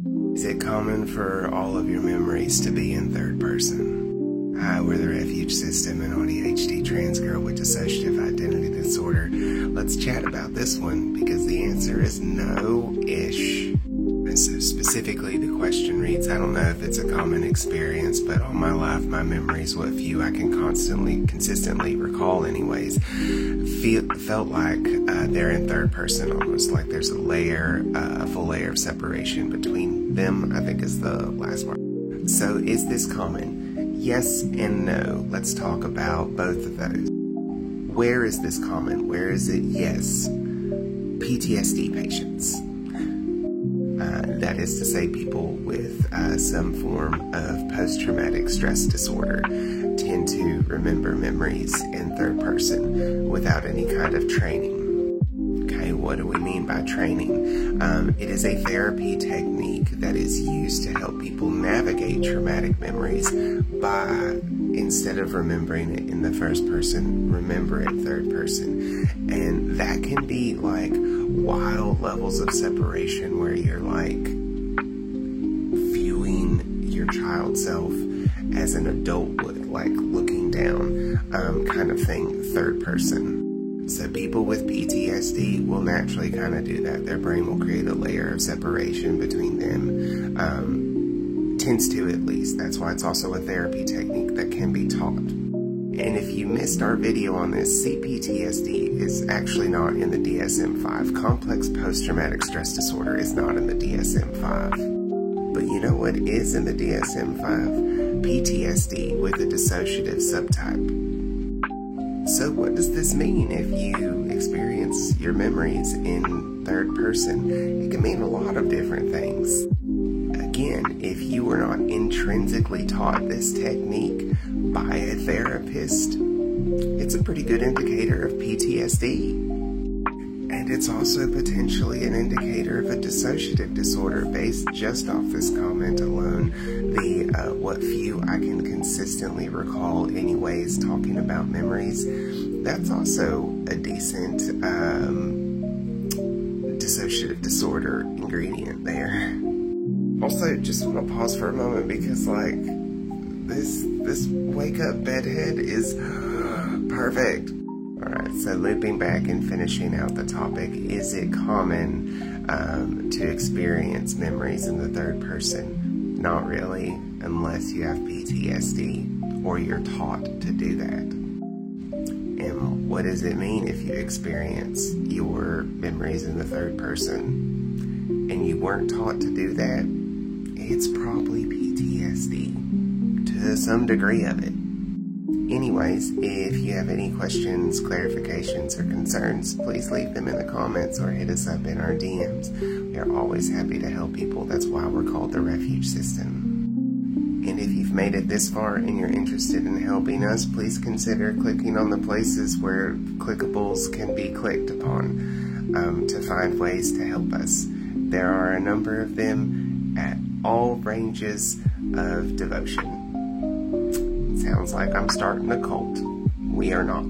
Is it common for all of your memories to be in third person? Hi, we're the Refuge System and ADHD trans girl with dissociative identity disorder. Let's chat about this one because the answer is no-ish. And so specifically the question reads, I don't know if it's a common experience, but all my life my memories, what few I can consistently recall anyways, felt like they're in third person, almost like there's a full layer of separation between them, I think is the last one. So is this common? Yes and no. Let's talk about both of those. Where is this common? Where is it? Yes. PTSD patients. That is to say, people with some form of post-traumatic stress disorder tend to remember memories in third person without any kind of training. Okay, what do we mean by training? It is a therapy technique that is used to help people navigate traumatic memories by, instead of remembering it in the first person, remember it third person. And that can be like wild levels of separation where you're like viewing your child self as an adult would, like looking down kind of thing, third person. So people with PTSD will naturally kind of do that. Their brain will create a layer of separation between them, tends to at least. That's why it's also a therapy technique that can be taught. And if you missed our video on this, CPTSD is actually not in the DSM-5. Complex post-traumatic stress disorder is not in the DSM-5. But you know what is in the DSM-5? PTSD with a dissociative subtype. So what does this mean if you experience your memories in third person? It can mean a lot of different things. Again, if you were not intrinsically taught this technique by a therapist, it's a pretty good indicator of PTSD. And it's also potentially an indicator of a dissociative disorder based just off this comment alone. The what few I can consistently recall anyways, talking about memories, that's also a decent dissociative disorder ingredient there. Also, just want to pause for a moment because like this wake up bedhead is perfect. Alright, so looping back and finishing out the topic, is it common to experience memories in the third person? Not really, unless you have PTSD or you're taught to do that. And what does it mean if you experience your memories in the third person and you weren't taught to do that? It's probably PTSD to some degree of it. Anyways, if you have any questions, clarifications, or concerns, please leave them in the comments or hit us up in our DMs. We are always happy to help people. That's why we're called the Refuge System. And if you've made it this far and you're interested in helping us, please consider clicking on the places where clickables can be clicked upon to find ways to help us. There are a number of them at all ranges of devotion. Sounds like I'm starting a cult. We are not.